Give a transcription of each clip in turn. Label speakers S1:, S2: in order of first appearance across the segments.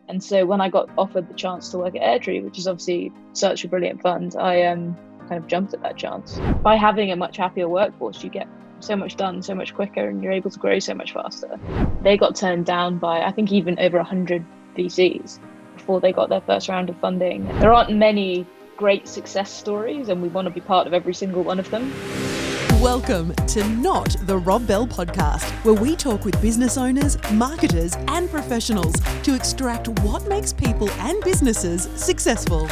S1: And so when I got offered the chance to work at Airtree, which is obviously such a brilliant fund, I kind of jumped at that chance. By having a much happier workforce, you get so much done so much quicker and you're able to grow so much faster. They got turned down by, I think, even over 100 VCs before they got their first round of funding. There aren't many great success stories, and we want to be part of every single one of them.
S2: Welcome to Not the Rob Bell Podcast, where we talk with business owners, marketers, and professionals to extract what makes people and businesses successful.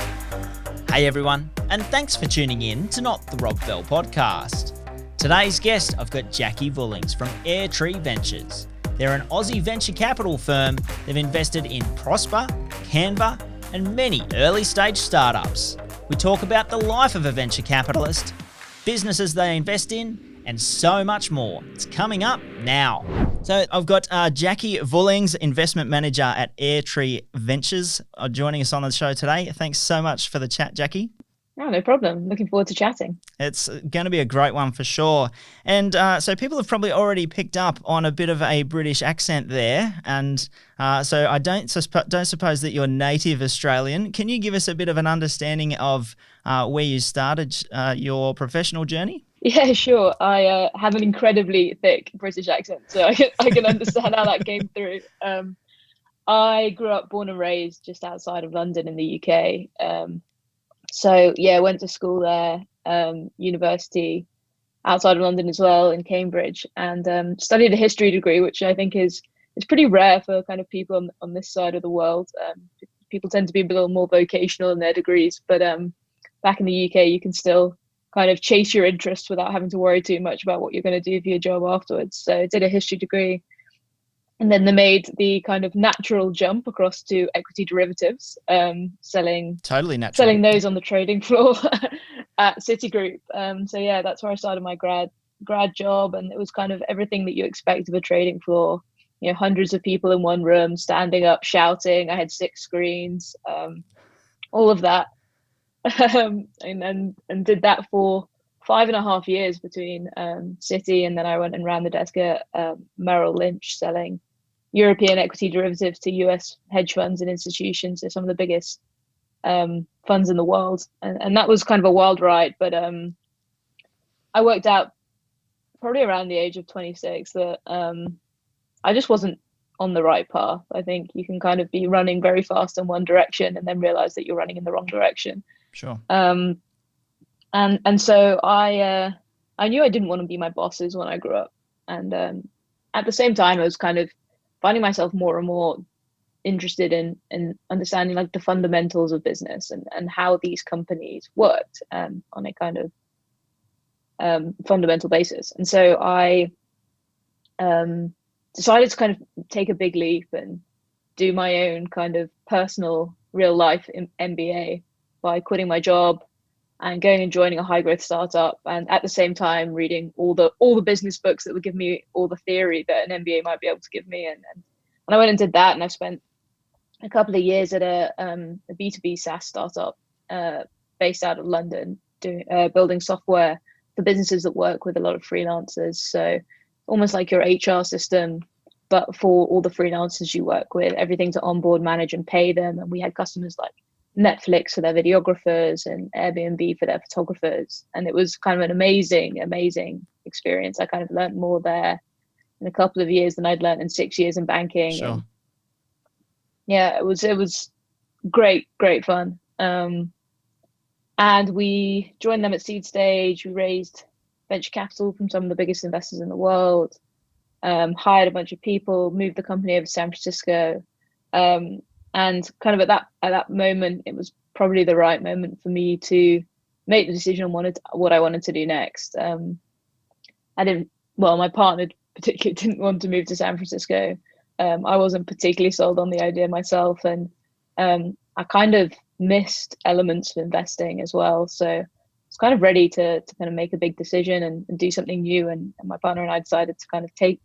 S3: Hey everyone, and thanks for tuning in to Not the Rob Bell Podcast. Today's guest, I've got Jackie Vullinghs from Airtree Ventures. They're an Aussie venture capital firm. They've invested in Prospa, Canva, and many early stage startups. We talk about the life of a venture capitalist, businesses they invest in, and so much more. It's coming up now. So I've got Jackie Vullinghs, investment manager at Airtree Ventures, joining us on the show today. Thanks so much for the chat, Jackie.
S1: Oh, no problem. Looking forward to chatting.
S3: It's going to be a great one for sure. And so people have probably already picked up on a bit of a British accent there. And so I don't suppose that you're native Australian. Can you give us a bit of an understanding of where you started your professional journey?
S1: Yeah, sure. I have an incredibly thick British accent, so I can understand how that came through. I grew up, born and raised just outside of London in the UK. So yeah, went to school there, university outside of London as well in Cambridge, and studied a history degree, which I think is pretty rare for kind of people on this side of the world. People tend to be a little more vocational in their degrees, but back in the UK, you can still kind of chase your interests without having to worry too much about what you're going to do for your job afterwards. So I did a history degree. And then they made the kind of natural jump across to equity derivatives, selling those on the trading floor at Citigroup. So yeah, that's where I started my grad job, and it was kind of everything that you expect of a trading floor. You know, hundreds of people in one room, standing up, shouting. I had 6 screens, all of that, and did that for 5.5 years between Citi, and then I went and ran the desk at Merrill Lynch, selling European equity derivatives to US hedge funds and institutions. So some of the biggest funds in the world, and that was kind of a wild ride. But I worked out probably around the age of 26 that I just wasn't on the right path. I think you can kind of be running very fast in one direction and then realize that you're running in the wrong direction.
S3: Sure.
S1: And so I knew I didn't want to be my bosses when I grew up, and at the same time I was kind of finding myself more and more interested in understanding like the fundamentals of business and how these companies worked on a kind of fundamental basis. And so I decided to kind of take a big leap and do my own kind of personal real life MBA by quitting my job and going and joining a high growth startup, and at the same time reading all the business books that would give me all the theory that an MBA might be able to give me. And I went and did that, and I spent a couple of years at a B2B SaaS startup based out of London, building software for businesses that work with a lot of freelancers. So almost like your HR system, but for all the freelancers you work with, everything to onboard, manage, and pay them. And we had customers like Netflix for their videographers and Airbnb for their photographers. And it was kind of an amazing experience. I kind of learned more there in a couple of years than I'd learned in 6 years in banking.
S3: Sure.
S1: And yeah, it was great fun. And we joined them at seed stage. We raised venture capital from some of the biggest investors in the world, hired a bunch of people, moved the company over to San Francisco. And kind of at that moment, it was probably the right moment for me to make the decision on what I wanted to do next. My partner particularly didn't want to move to San Francisco. I wasn't particularly sold on the idea myself, and I kind of missed elements of investing as well. So I was kind of ready to kind of make a big decision and do something new. And my partner and I decided to kind of take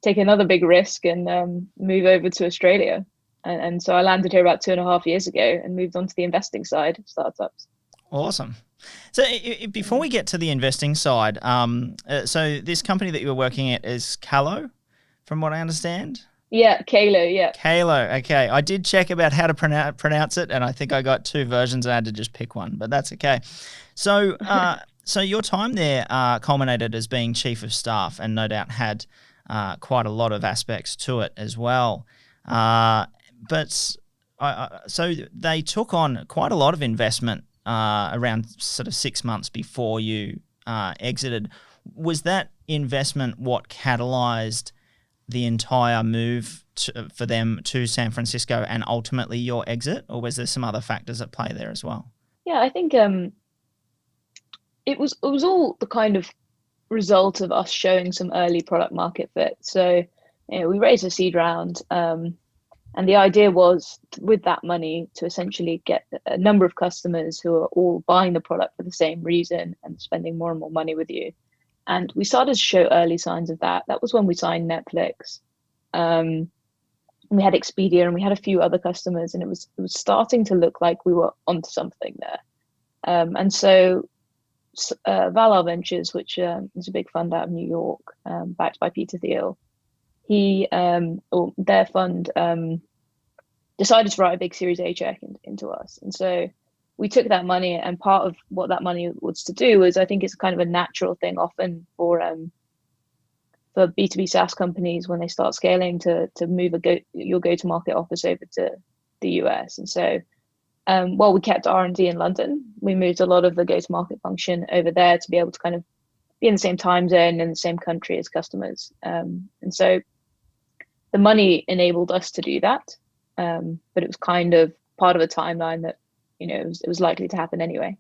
S1: another big risk and move over to Australia. And so I landed here about 2.5 years ago and moved on to the investing side of startups.
S3: Awesome. So before we get to the investing side, so this company that you were working at is Callow, from what I understand?
S1: Yeah, Kalo, yeah.
S3: Kalo, okay. I did check about how to pronounce it, and I think I got two versions. I had to just pick one, but that's okay. So, so your time there culminated as being chief of staff, and no doubt had quite a lot of aspects to it as well. But so they took on quite a lot of investment around sort of 6 months before you exited. Was that investment what catalyzed the entire move for them to San Francisco and ultimately your exit, or was there some other factors at play there as well?
S1: Yeah, I think it was all the kind of result of us showing some early product market fit. So, we raised a seed round, and the idea was with that money to essentially get a number of customers who are all buying the product for the same reason and spending more and more money with you. And we started to show early signs of that. That was when we signed Netflix. We had Expedia and we had a few other customers, and it was starting to look like we were onto something there. And so Valor Ventures, which is a big fund out of New York, backed by Peter Thiel, their fund decided to write a big Series A check into us. And so we took that money, and part of what that money was to do was, I think it's kind of a natural thing often for B2B SaaS companies when they start scaling to move your go-to-market office over to the US. And so while we kept R&D in London, we moved a lot of the go-to-market function over there to be able to kind of be in the same time zone and the same country as customers. And so the money enabled us to do that, but it was kind of part of a timeline that it was likely to happen anyway.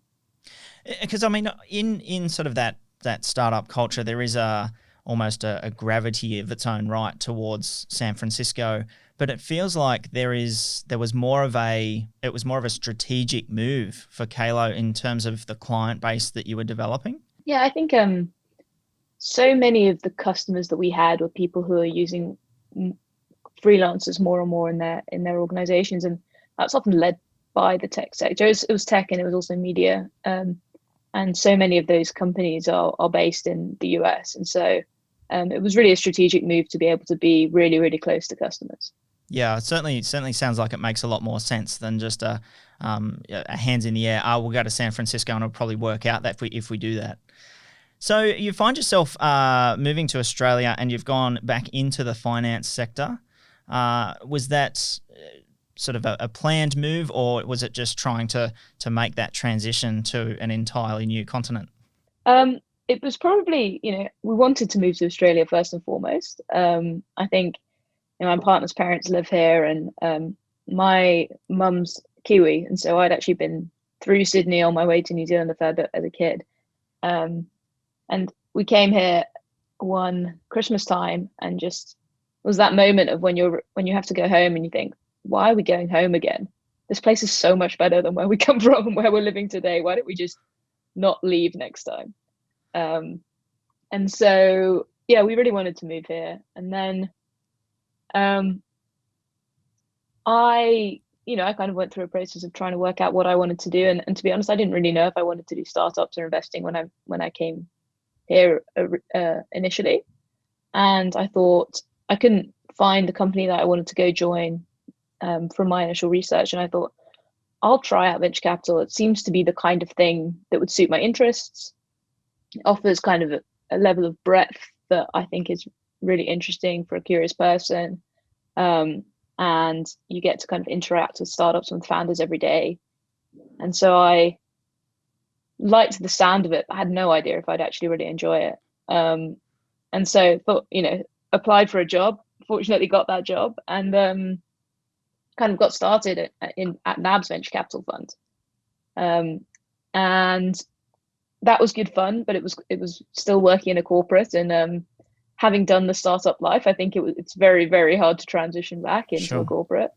S3: Because I mean, in sort of that startup culture, there is almost a gravity of its own right towards San Francisco, but it feels like it was more of a strategic move for Kalo in terms of the client base that you were developing.
S1: Yeah, I think so many of the customers that we had were people who are using freelancers more and more in their organizations, and that's often led by the tech sector. It was tech, and it was also media, and so many of those companies are based in the US, and so it was really a strategic move to be able to be really, really close to customers.
S3: Yeah, it certainly sounds like it makes a lot more sense than just a hands in the air. We'll go to San Francisco and it'll probably work out that if we do that. So you find yourself moving to Australia, and you've gone back into the finance sector. Was that sort of a planned move, or was it just trying to make that transition to an entirely new continent?
S1: It was probably, we wanted to move to Australia first and foremost. I think my partner's parents live here, and my mum's Kiwi, and so I'd actually been through Sydney on my way to New Zealand a fair bit as a kid. And we came here one Christmas time, and just was that moment of when you have to go home and you think, why are we going home again? This place is so much better than where we come from and where we're living today. Why don't we just not leave next time? And so, yeah, we really wanted to move here. And then I kind of went through a process of trying to work out what I wanted to do. And to be honest, I didn't really know if I wanted to do startups or investing when I came here initially. And I thought I couldn't find the company that I wanted to go join from my initial research. And I thought, I'll try out venture capital. It seems to be the kind of thing that would suit my interests. It offers kind of a level of breadth that I think is really interesting for a curious person. And you get to kind of interact with startups and founders every day. And so I liked the sound of it, but I had no idea if I'd actually really enjoy it. And so thought, applied for a job, fortunately got that job, and kind of got started at NAB's venture capital fund. And that was good fun, but it was still working in a corporate, and having done the startup life, I think it's very, very hard to transition back into a corporate.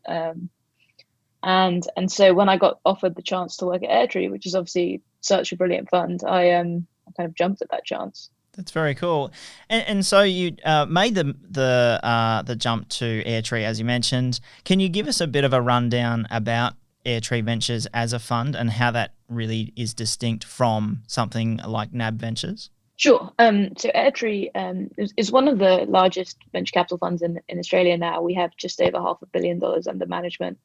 S1: And so when I got offered the chance to work at Airtree, which is obviously such a brilliant fund, I kind of jumped at that chance.
S3: That's very cool. And so you made the jump to Airtree, as you mentioned. Can you give us a bit of a rundown about Airtree Ventures as a fund and how that really is distinct from something like NAB Ventures?
S1: Sure. So Airtree is one of the largest venture capital funds in Australia now. We have just over $500 million under management.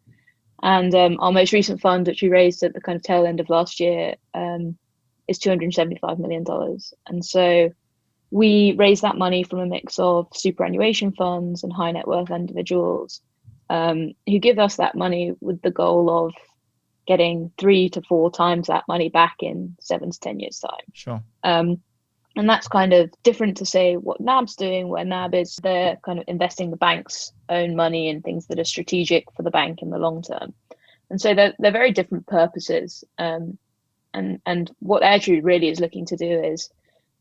S1: And our most recent fund, which we raised at the kind of tail end of last year, is $275 million. And so we raise that money from a mix of superannuation funds and high net worth individuals who give us that money with the goal of getting 3 to 4 times that money back in 7 to 10 years' time.
S3: Sure.
S1: And that's kind of different to say what NAB's doing, where NAB is they're kind of investing the bank's own money in things that are strategic for the bank in the long term. And so they're very different purposes. And what Airtree really is looking to do is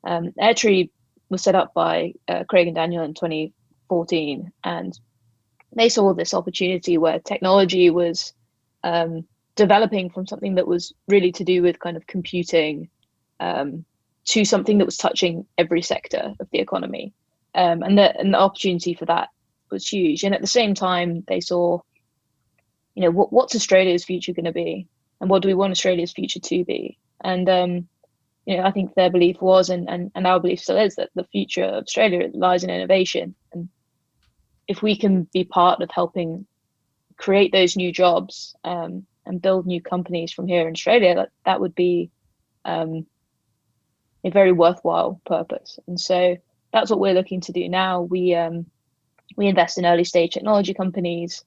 S1: Airtree was set up by Craig and Daniel in 2014, and they saw this opportunity where technology was developing from something that was really to do with kind of computing to something that was touching every sector of the economy. And the opportunity for that was huge. And at the same time, they saw, what's Australia's future going to be? And what do we want Australia's future to be? And, I think their belief was, and our belief still is, that the future of Australia lies in innovation. And if we can be part of helping create those new jobs and build new companies from here in Australia, that would be a very worthwhile purpose. And so that's what we're looking to do now. We invest in early stage technology companies,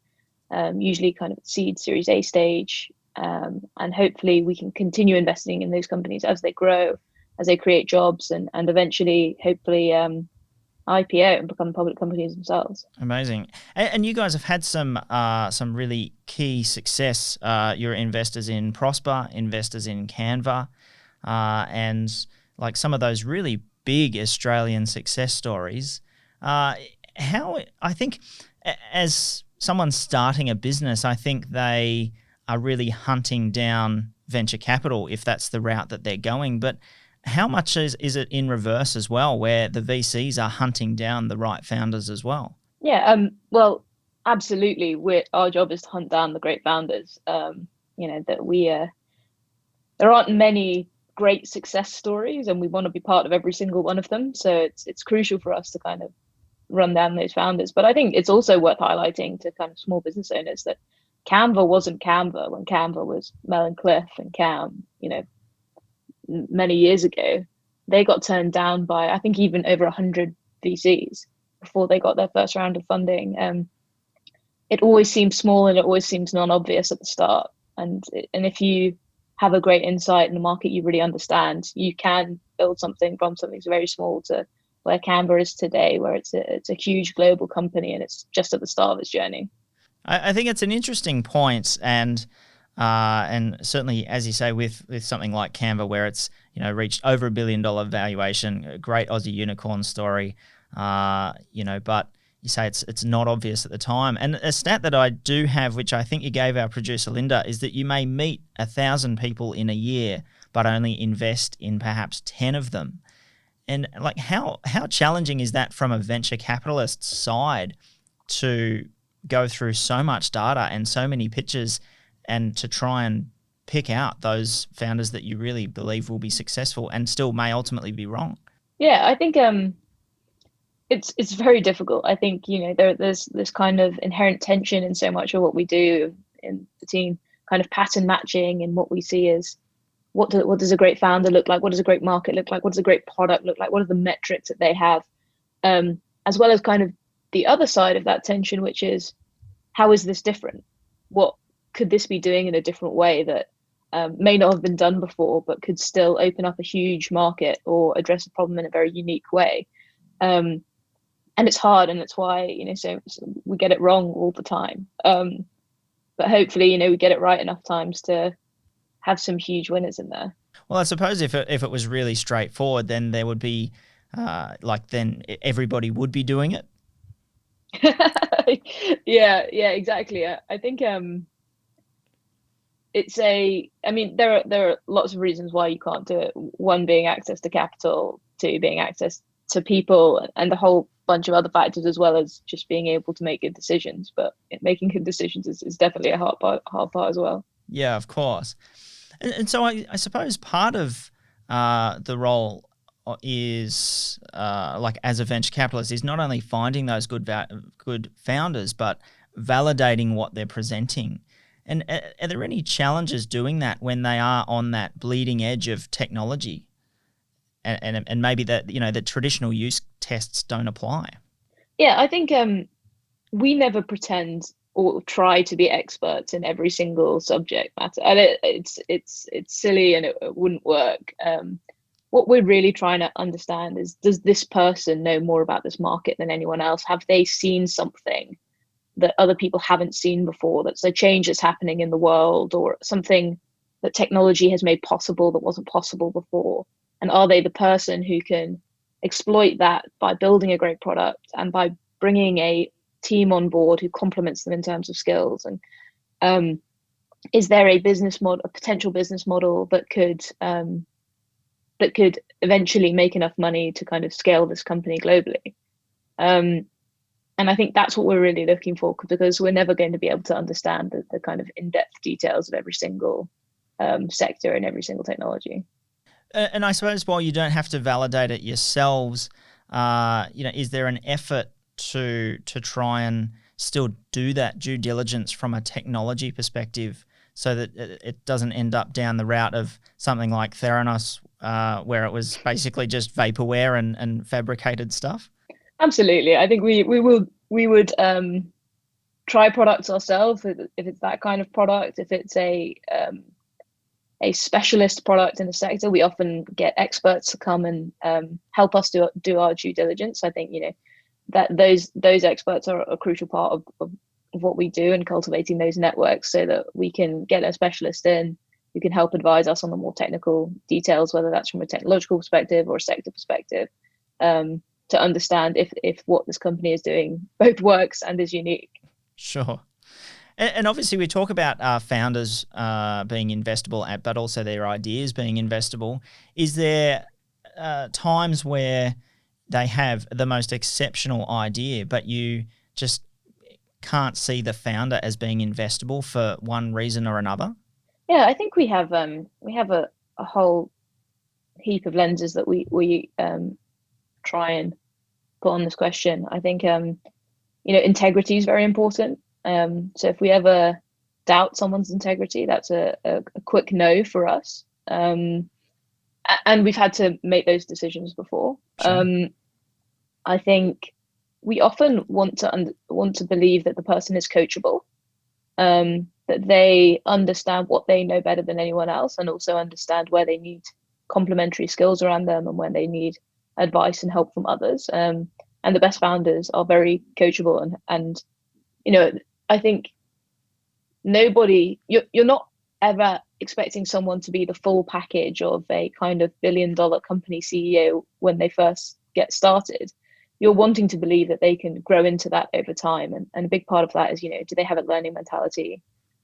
S1: usually kind of seed Series A stage, and hopefully we can continue investing in those companies as they grow, as they create jobs, and eventually, hopefully, IPO and become public companies themselves.
S3: Amazing. And you guys have had some really key success. You're investors in Prospa, investors in Canva, and like some of those really big Australian success stories. How, I think, as someone starting a business, I think they are really hunting down venture capital if that's the route that they're going. But how much is it in reverse as well, where the VCs are hunting down the right founders as well?
S1: Yeah, well, absolutely. Our job is to hunt down the great founders. That there aren't many great success stories, and we want to be part of every single one of them. So it's crucial for us to kind of run down those founders. But I think it's also worth highlighting to kind of small business owners that Canva wasn't Canva when Canva was Mel and Cliff and Cam, many years ago. They got turned down by, I think, even over 100 VCs before they got their first round of funding. It always seems small and it always seems non-obvious at the start. And if you have a great insight in the market you really understand, you can build something from something very small to where Canva is today, where it's a huge global company and it's just at the start of its journey.
S3: I think it's an interesting point, and certainly, as you say, with something like Canva, where it's reached over $1 billion valuation, a great Aussie unicorn story, but you say it's not obvious at the time. And a stat that I do have, which I think you gave our producer Linda, is that you may meet 1,000 people in a year, but only invest in perhaps 10 of them. And like, how challenging is that from a venture capitalist's side to go through so much data and so many pitches and to try and pick out those founders that you really believe will be successful and still may ultimately be wrong?
S1: Yeah, I think it's very difficult. I think there's this kind of inherent tension in so much of what we do in the team, kind of pattern matching, and what we see is what does a great founder look like? What does a great market look like? What does a great product look like? What are the metrics that they have? As well as kind of the other side of that tension, which is, how is this different? What could this be doing in a different way that may not have been done before, but could still open up a huge market or address a problem in a very unique way? And it's hard, and it's why so we get it wrong all the time. But hopefully, we get it right enough times to have some huge winners in there.
S3: Well, I suppose if it was really straightforward, then there would be then everybody would be doing it.
S1: Yeah, exactly. I think there are lots of reasons why you can't do it. One being access to capital, two being access to people, and a whole bunch of other factors, as well as just being able to make good decisions. But making good decisions is definitely a hard part as well.
S3: Yeah, of course. And so I suppose part of the role is like as a venture capitalist is not only finding those good founders, but validating what they're presenting. And are there any challenges doing that when they are on that bleeding edge of technology, and maybe that the traditional use tests don't apply?
S1: Yeah, I think we never pretend or try to be experts in every single subject matter, and it's silly and it wouldn't work. What we're really trying to understand is, does this person know more about this market than anyone else? Have they seen something that other people haven't seen before? That's a change that's happening in the world, or something that technology has made possible that wasn't possible before? And are they the person who can exploit that by building a great product and by bringing a team on board who complements them in terms of skills? And is there a potential business model that could eventually make enough money to kind of scale this company globally? And I think that's what we're really looking for, because we're never going to be able to understand the kind of in-depth details of every single sector and every single technology.
S3: And I suppose while you don't have to validate it yourselves, is there an effort to try and still do that due diligence from a technology perspective, so that it doesn't end up down the route of something like Theranos, where it was basically just vaporware and fabricated stuff?
S1: Absolutely. I think we would try products ourselves if it's that kind of product. If it's a specialist product in the sector, we often get experts to come and help us do our due diligence. I think that those experts are a crucial part of what we do, and cultivating those networks so that we can get a specialist in who can help advise us on the more technical details, whether that's from a technological perspective or a sector perspective, to understand if what this company is doing both works and is unique.
S3: Sure. And obviously we talk about founders being investable, but also their ideas being investable. Is there times where they have the most exceptional idea, but you just can't see the founder as being investable for one reason or another?
S1: Yeah, I think we have a whole heap of lenses that we try and put on this question. I think integrity is very important. So if we ever doubt someone's integrity, that's a quick no for us. And we've had to make those decisions before. Sure. I think we often want to believe that the person is coachable, that they understand what they know better than anyone else, and also understand where they need complementary skills around them and when they need advice and help from others. And the best founders are very coachable, and I think you're not ever expecting someone to be the full package of a kind of billion-dollar company CEO when they first get started. You're wanting to believe that they can grow into that over time. And a big part of that is, do they have a learning mentality?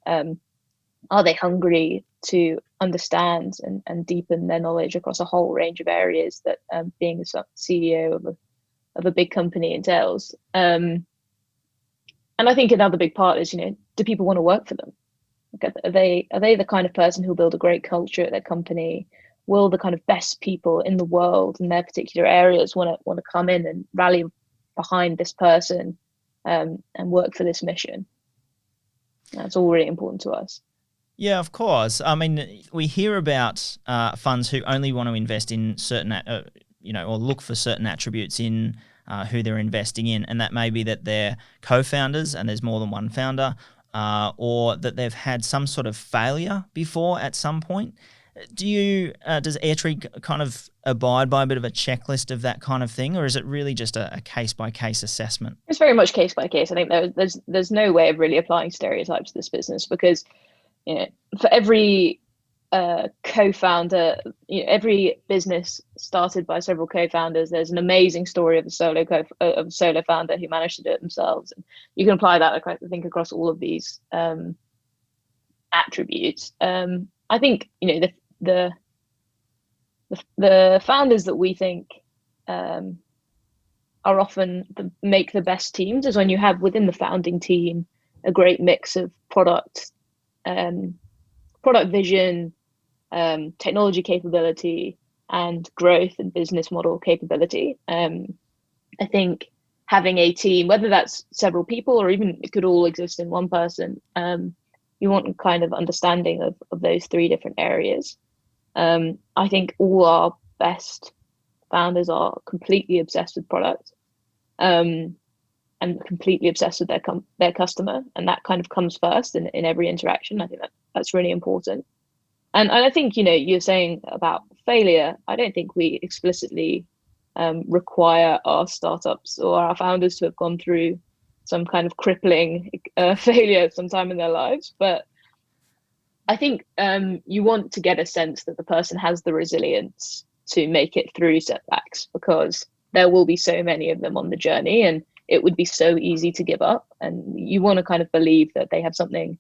S1: Are they hungry to understand and deepen their knowledge across a whole range of areas that being a CEO of a big company entails? And I think another big part is, do people want to work for them? Like, are they the kind of person who'll build a great culture at their company? Will the kind of best people in the world in their particular areas want to come in and rally behind this person and work for this mission? That's all really important to us.
S3: Yeah, of course. I mean, we hear about funds who only want to invest in certain, or look for certain attributes in who they're investing in, and that may be that they're co-founders and there's more than one founder, or that they've had some sort of failure before at some point. Does Airtree kind of abide by a bit of a checklist of that kind of thing, or is it really just a case-by-case assessment?
S1: It's very much case-by-case. I think there's no way of really applying stereotypes to this business, because for every co-founder, every business started by several co-founders, there's an amazing story of a solo founder who managed to do it themselves. And you can apply that, I think, across all of these attributes. I think the founders that we think are often make the best teams is when you have within the founding team a great mix of product vision, technology capability, and growth and business model capability. I think having a team, whether that's several people or even it could all exist in one person, you want a kind of understanding of those three different areas. I think all our best founders are completely obsessed with product, and completely obsessed with their customer, and that kind of comes first in every interaction. I think that's really important. And I think, you're saying about failure, I don't think we explicitly require our startups or our founders to have gone through some kind of crippling failure sometime in their lives. But I think you want to get a sense that the person has the resilience to make it through setbacks, because there will be so many of them on the journey, and it would be so easy to give up. And you want to kind of believe that they have something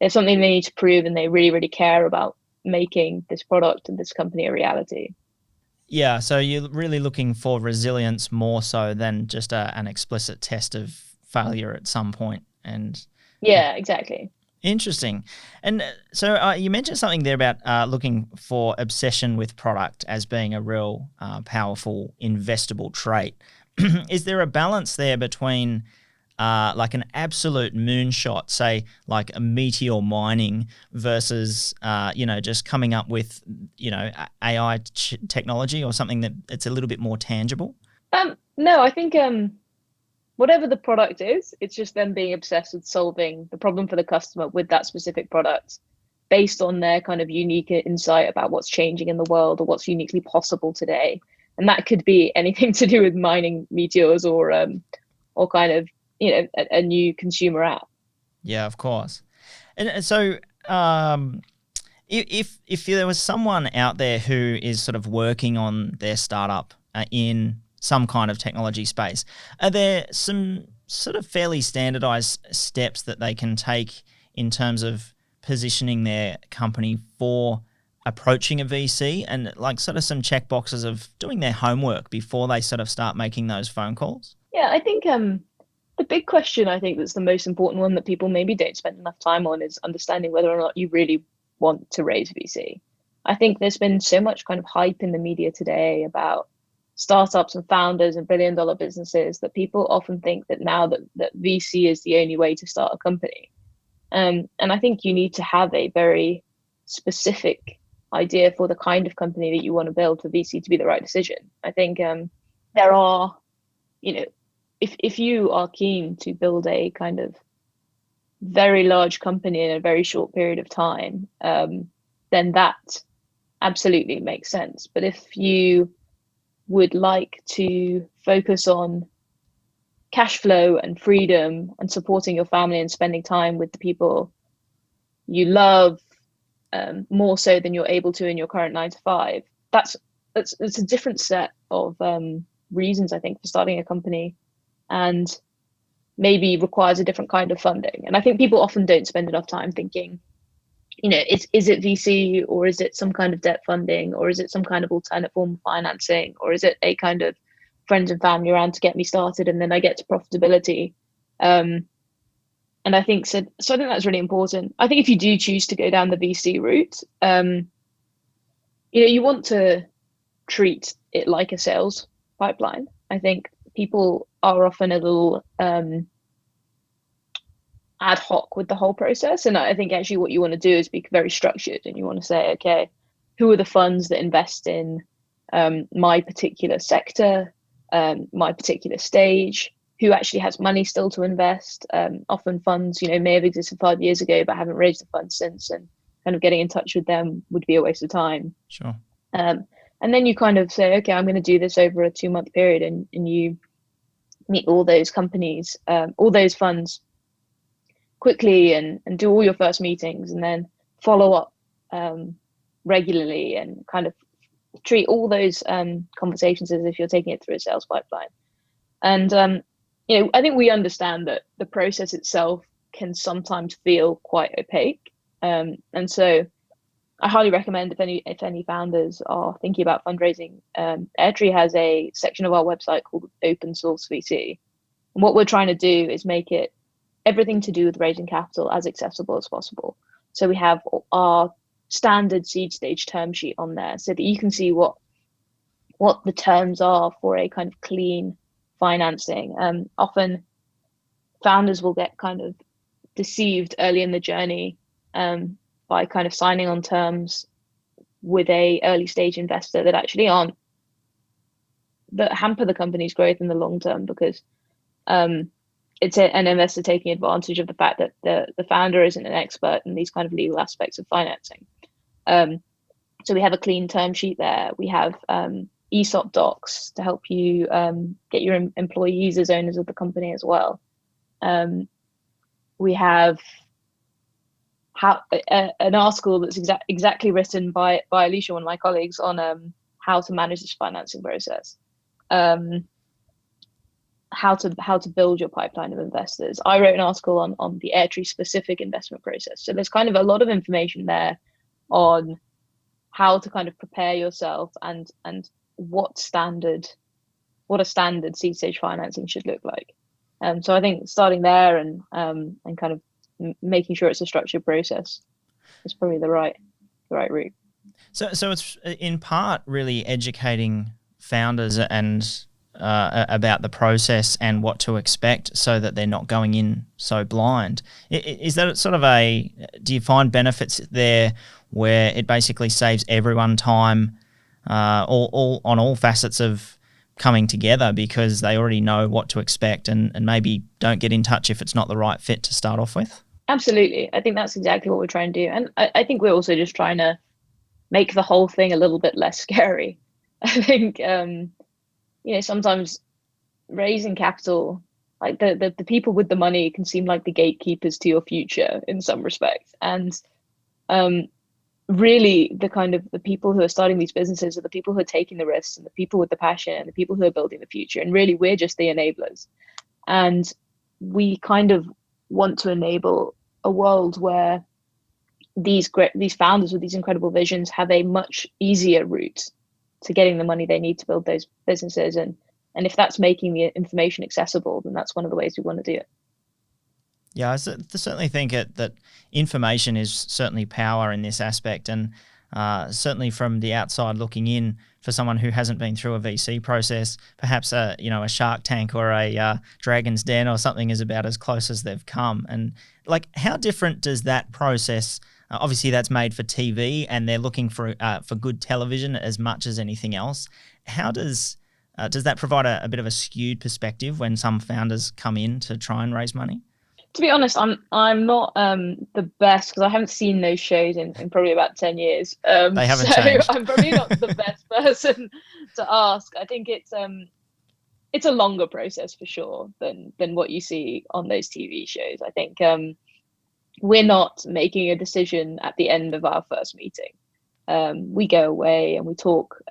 S1: they need to prove, and they really, really care about making this product and this company a reality.
S3: Yeah, so you're really looking for resilience more so than just an explicit test of failure at some point. And
S1: yeah, exactly.
S3: Interesting. And so you mentioned something there about looking for obsession with product as being a real powerful investable trait. Is there a balance there between like an absolute moonshot, say like a meteor mining, versus just coming up with AI technology or something that it's a little bit more tangible?
S1: No, I think whatever the product is, it's just them being obsessed with solving the problem for the customer with that specific product, based on their kind of unique insight about what's changing in the world or what's uniquely possible today. And that could be anything to do with mining meteors or kind of a new consumer app.
S3: Yeah, of course. And so if there was someone out there who is sort of working on their startup in some kind of technology space, are there some sort of fairly standardized steps that they can take in terms of positioning their company for approaching a VC, and like sort of some check boxes of doing their homework before they sort of start making those phone calls?
S1: Yeah, I think the big question, I think that's the most important one that people maybe don't spend enough time on, is understanding whether or not you really want to raise VC. I think there's been so much kind of hype in the media today about startups and founders and billion-dollar businesses that people often think that now that VC is the only way to start a company. And I think you need to have a very specific idea for the kind of company that you want to build for VC to be the right decision. I think there are, if you are keen to build a kind of very large company in a very short period of time, then that absolutely makes sense. But if you would like to focus on cash flow and freedom and supporting your family and spending time with the people you love, more so than you're able to in your current 9-to-5, that's a different set of reasons, I think, for starting a company, and maybe requires a different kind of funding. And I think people often don't spend enough time thinking, is it VC, or is it some kind of debt funding, or is it some kind of alternate form of financing, or is it a kind of friends and family around to get me started and then I get to profitability? And I think so I think that's really important. I think if you do choose to go down the VC route, you want to treat it like a sales pipeline. I think people are often a little ad hoc with the whole process. And I think actually what you want to do is be very structured, and you want to say, okay, who are the funds that invest in my particular sector, my particular stage, who actually has money still to invest. Often funds, may have existed 5 years ago, but haven't raised the funds since, and kind of getting in touch with them would be a waste of time.
S3: Sure.
S1: And then you kind of say, okay, I'm going to do this over a 2-month period, and you meet all those companies, all those funds quickly, and do all your first meetings, and then follow up regularly, and kind of treat all those conversations as if you're taking it through a sales pipeline. And I think we understand that the process itself can sometimes feel quite opaque. And so I highly recommend, if any founders are thinking about fundraising, Airtree has a section of our website called Open Source VC. And what we're trying to do is make it everything to do with raising capital as accessible as possible. So we have our standard seed stage term sheet on there, so that you can see what what the terms are for a kind of clean financing. Often founders will get kind of deceived early in the journey by kind of signing on terms with a early stage investor that actually that hamper the company's growth in the long term, because it's an investor taking advantage of the fact that the founder isn't an expert in these kind of legal aspects of financing. So we have a clean term sheet there. We have ESOP docs to help you get your employees as owners of the company as well. We have an article that's exactly written by Alicia, one of my colleagues, on how to manage this financing process, how to build your pipeline of investors. I wrote an article on the Airtree specific investment process. So there's kind of a lot of information there on how to kind of prepare yourself and what a standard seed stage financing should look like. So I think starting there and kind of making sure it's a structured process is probably the right route.
S3: So it's in part really educating founders and about the process and what to expect, so that they're not going in so blind. Is that sort of do you find benefits there where it basically saves everyone time, all on all facets of coming together, because they already know what to expect and maybe don't get in touch if it's not the right fit to start off with? Absolutely.
S1: I think that's exactly what we're trying to do. And I think we're also just trying to make the whole thing a little bit less scary. I think, sometimes raising capital, like the people with the money can seem like the gatekeepers to your future in some respects. And really the people who are starting these businesses are the people who are taking the risks, and the people with the passion, and the people who are building the future. And really, we're just the enablers. And we kind of want to enable a world where these founders with these incredible visions have a much easier route to getting the money they need to build those businesses. And if that's making the information accessible, then that's one of the ways we want to do it.
S3: Yeah, I certainly think that information is certainly power in this aspect, and certainly from the outside looking in, for someone who hasn't been through a VC process, perhaps a Shark Tank or a Dragon's Den or something is about as close as they've come. And like, how different does that process? Obviously, that's made for TV, and they're looking for good television as much as anything else. How does that provide a bit of a skewed perspective when some founders come in to try and raise money?
S1: To be honest, I'm not the best, because I haven't seen those shows in probably about 10 years.
S3: They haven't changed.
S1: I'm probably not the best person to ask. I think it's a longer process for sure than what you see on those TV shows. I think we're not making a decision at the end of our first meeting. We go away and we talk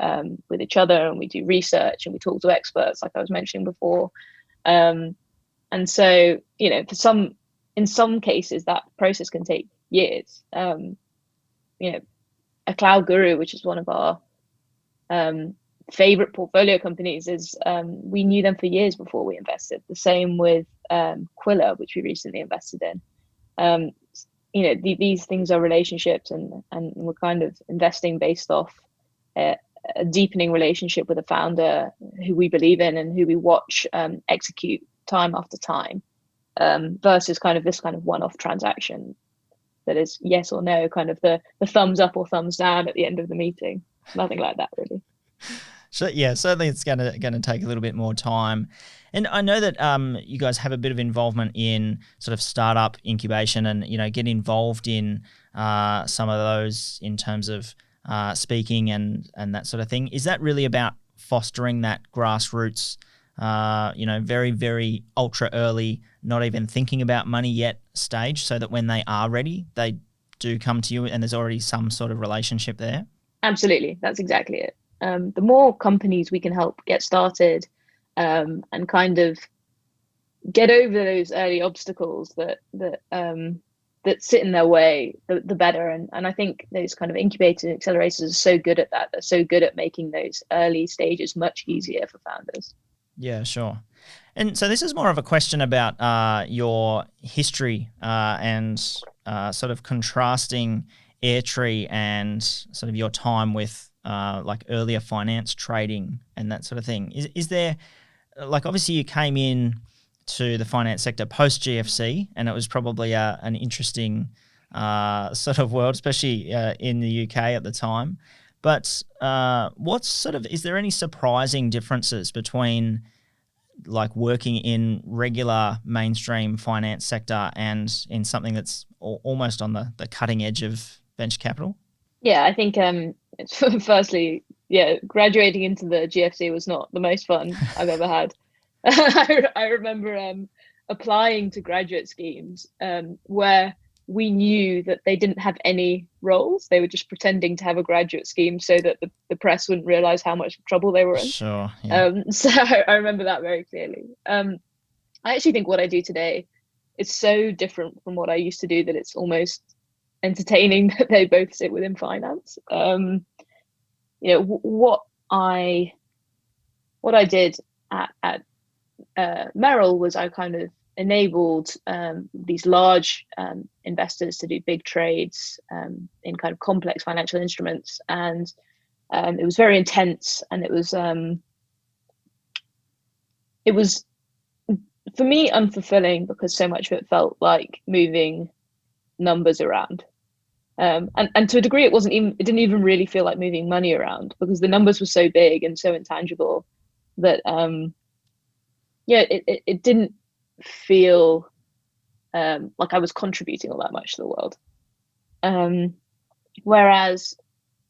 S1: with each other, and we do research, and we talk to experts, like I was mentioning before. And so, in some cases, that process can take years. A Cloud Guru, which is one of our favorite portfolio companies, we knew them for years before we invested. The same with Quilla, which we recently invested in. These things are relationships, and we're kind of investing based off a deepening relationship with a founder who we believe in and who we watch execute time after time, versus kind of this kind of one-off transaction that is yes or no, kind of the thumbs up or thumbs down at the end of the meeting. Nothing like that, really.
S3: So yeah, certainly it's going to take a little bit more time. And I know that you guys have a bit of involvement in sort of startup incubation, and get involved in some of those in terms of speaking and that sort of thing. Is that really about fostering that grassroots, very, very ultra early, not even thinking about money yet stage, so that when they are ready, they do come to you and there's already some sort of relationship there?
S1: Absolutely. That's exactly it. The more companies we can help get started and kind of get over those early obstacles that sit in their way, the better. And I think those kind of incubators and accelerators are so good at that. They're so good at making those early stages much easier for founders.
S3: Yeah, sure. And so this is more of a question about your history and sort of contrasting Airtree and sort of your time with like earlier finance trading and that sort of thing. Is there, like, obviously you came in to the finance sector post GFC, and it was probably an interesting sort of world, especially in the UK at the time. But is there any surprising differences between like working in regular mainstream finance sector and in something that's almost on the cutting edge of venture capital?
S1: Yeah, I think firstly, graduating into the GFC was not the most fun I've ever had. I remember applying to graduate schemes where we knew that they didn't have any roles. They were just pretending to have a graduate scheme so that the press wouldn't realize how much trouble they were in.
S3: Sure. Yeah.
S1: So I remember that very clearly. I actually think what I do today is so different from what I used to do that it's almost entertaining that they both sit within finance. What I did at Merrill was I kind of enabled these large investors to do big trades in kind of complex financial instruments, and it was very intense, and it was for me unfulfilling because so much of it felt like moving numbers around, and to a degree it didn't even really feel like moving money around because the numbers were so big and so intangible that it didn't feel like I was contributing all that much to the world. Whereas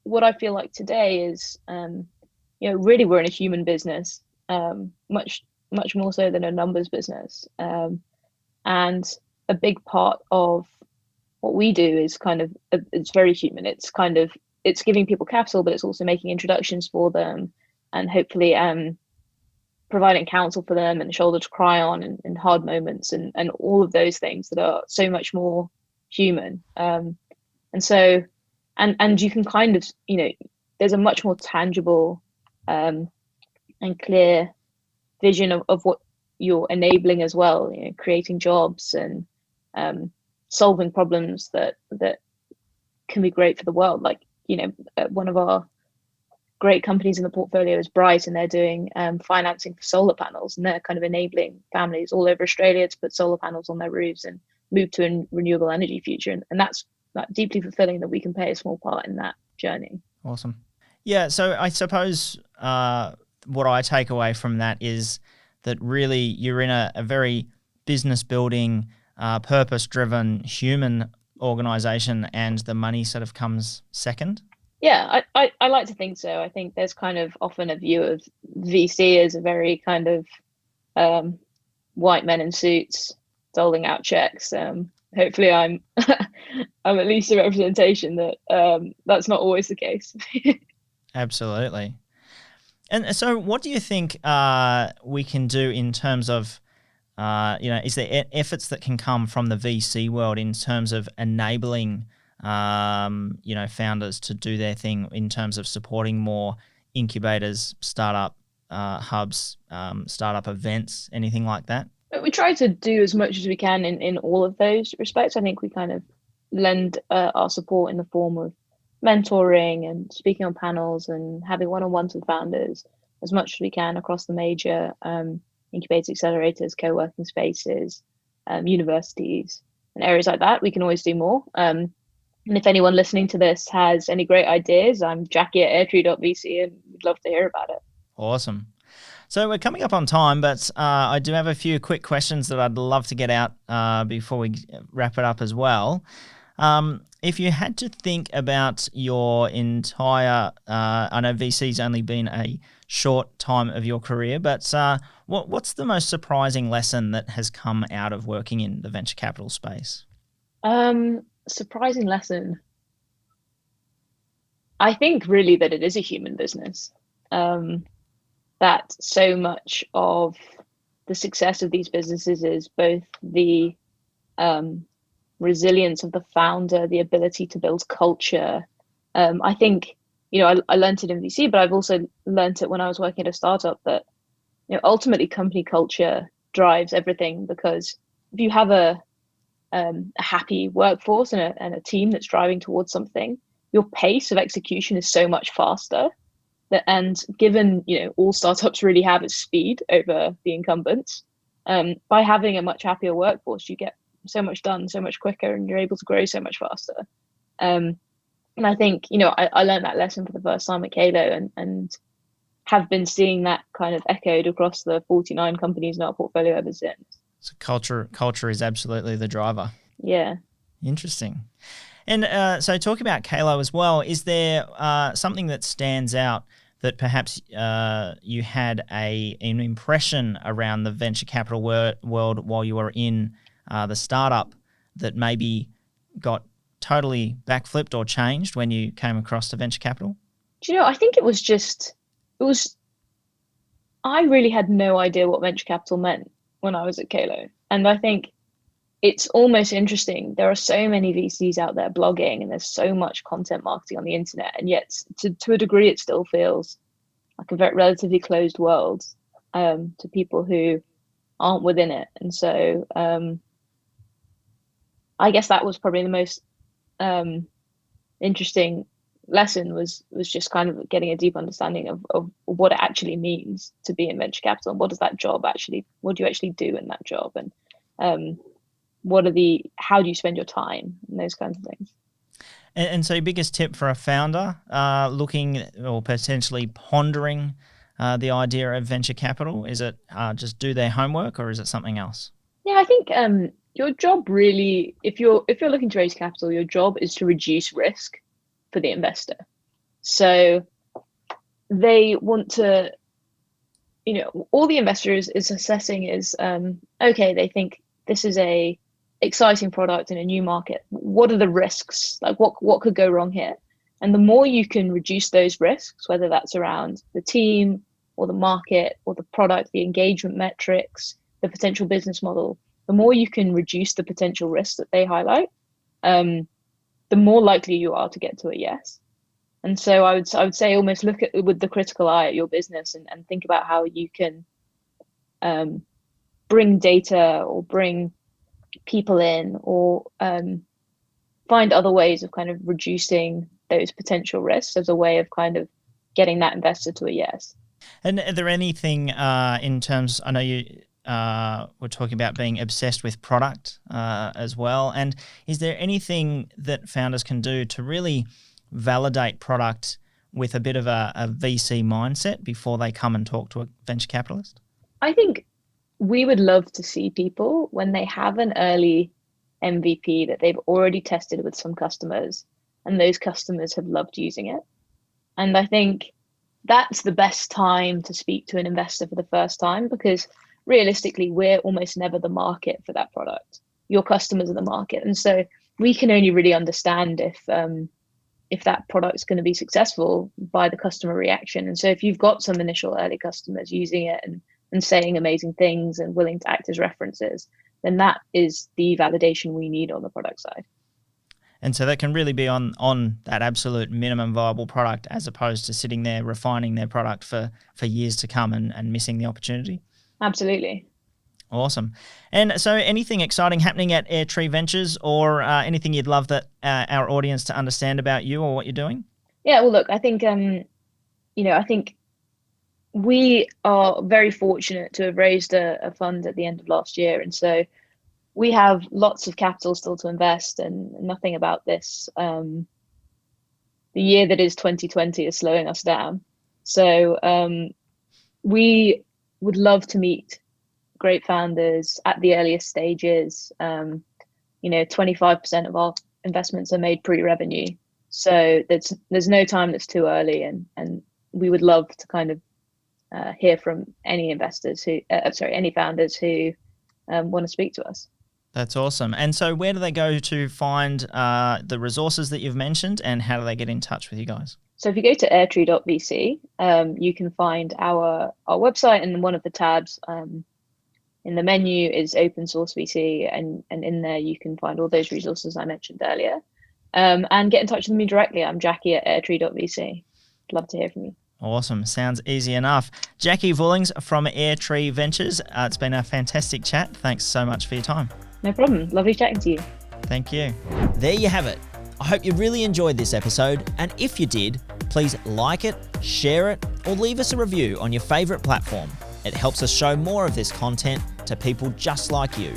S1: what I feel like today is, really we're in a human business, much more so than a numbers business. And a big part of what we do is it's very human. It's giving people capital, but it's also making introductions for them and hopefully providing counsel for them and a shoulder to cry on in hard moments and all of those things that are so much more human. And you can kind of, there's a much more tangible and clear vision of what you're enabling as well, creating jobs and solving problems that can be great for the world. Like, one of our great companies in the portfolio is Bright, and they're doing financing for solar panels, and they're kind of enabling families all over Australia to put solar panels on their roofs and move to a renewable energy future. And that's deeply fulfilling that we can play a small part in that journey.
S3: Awesome. Yeah, so I suppose what I take away from that is that really you're in a very business building, purpose-driven human organization, and the money sort of comes second.
S1: Yeah, I like to think so. I think there's kind of often a view of VC as a very kind of white men in suits doling out checks. Hopefully I'm I'm at least a representation that that's not always the case.
S3: Absolutely. And so what do you think we can do in terms of, is there efforts that can come from the VC world in terms of enabling founders to do their thing in terms of supporting more incubators, startup hubs, startup events, anything like that?
S1: We try to do as much as we can in all of those respects. I think we kind of lend our support in the form of mentoring and speaking on panels and having one-on-ones with founders as much as we can across the major incubators, accelerators, co-working spaces, universities, and areas like that. We can always do more. And if anyone listening to this has any great ideas, I'm Jackie at Airtree.vc and we'd love to hear about it.
S3: Awesome. So we're coming up on time, but I do have a few quick questions that I'd love to get out before we wrap it up as well. If you had to think about your entire, I know VC's only been a short time of your career, but what's the most surprising lesson that has come out of working in the venture capital space?
S1: Surprising lesson. I think really that it is a human business. That so much of the success of these businesses is both the resilience of the founder, the ability to build culture. I think, I learned it in VC, but I've also learned it when I was working at a startup that, ultimately company culture drives everything, because if you have a happy workforce and a team that's driving towards something, your pace of execution is so much faster. And given, all startups really have is speed over the incumbents, by having a much happier workforce, you get so much done so much quicker, and you're able to grow so much faster. And I think, I learned that lesson for the first time at Kalo, and have been seeing that kind of echoed across the 49 companies in our portfolio ever since.
S3: So culture is absolutely the driver.
S1: Yeah.
S3: Interesting. And so talking about Kalo as well, is there something that stands out that perhaps you had an impression around the venture capital world while you were in the startup that maybe got totally backflipped or changed when you came across to venture capital?
S1: I think I really had no idea what venture capital meant when I was at Kalo. And I think it's almost interesting. There are so many VCs out there blogging, and there's so much content marketing on the internet. And yet to a degree, it still feels like a very relatively closed world to people who aren't within it. And so I guess that was probably the most interesting lesson was just kind of getting a deep understanding of what it actually means to be in venture capital, and what do you actually do in that job, and how do you spend your time, and those kinds of things.
S3: And so your biggest tip for a founder looking or potentially pondering the idea of venture capital, is it just do their homework, or is it something else?
S1: Yeah, I think your job really, if you're looking to raise capital, your job is to reduce risk for the investor. So they want to, all the investor is assessing is, okay, they think this is a exciting product in a new market. What are the risks? Like what could go wrong here? And the more you can reduce those risks, whether that's around the team or the market or the product, the engagement metrics, the potential business model, the more you can reduce the potential risks that they highlight, the more likely you are to get to a yes. And so I would say almost look at with the critical eye at your business and think about how you can bring data or bring people in, or find other ways of kind of reducing those potential risks as a way of kind of getting that investor to a yes.
S3: And are there anything in terms, I know you we're talking about being obsessed with product as well, and is there anything that founders can do to really validate product with a bit of a VC mindset before they come and talk to a venture capitalist?
S1: I think we would love to see people, when they have an early MVP that they've already tested with some customers, and those customers have loved using it. And I think that's the best time to speak to an investor for the first time, because realistically, we're almost never the market for that product. Your customers are the market. And so we can only really understand if that product is going to be successful by the customer reaction. And so if you've got some initial early customers using it and saying amazing things and willing to act as references, then that is the validation we need on the product side.
S3: And so that can really be on that absolute minimum viable product, as opposed to sitting there refining their product for years to come and missing the opportunity.
S1: Absolutely.
S3: Awesome. And so anything exciting happening at Airtree Ventures, or anything you'd love that our audience to understand about you or what you're doing?
S1: Yeah, well, look, I think, I think we are very fortunate to have raised a fund at the end of last year. And so we have lots of capital still to invest, and nothing about this. The year that is 2020 is slowing us down. So we would love to meet great founders at the earliest stages. 25% of our investments are made pre-revenue. So there's no time that's too early, and we would love to kind of hear from any any founders who want to speak to us.
S3: That's awesome. And so where do they go to find the resources that you've mentioned, and how do they get in touch with you guys?
S1: So if you go to airtree.vc, you can find our website, and one of the tabs in the menu is open source VC, and in there you can find all those resources I mentioned earlier. And get in touch with me directly. I'm Jackie at airtree.vc. Love to hear from you.
S3: Awesome. Sounds easy enough. Jackie Vullinghs from Airtree Ventures. It's been a fantastic chat. Thanks so much for your time.
S1: No problem. Lovely chatting to you.
S3: Thank you. There you have it. I hope you really enjoyed this episode, and if you did, please like it, share it, or leave us a review on your favourite platform. It helps us show more of this content to people just like you.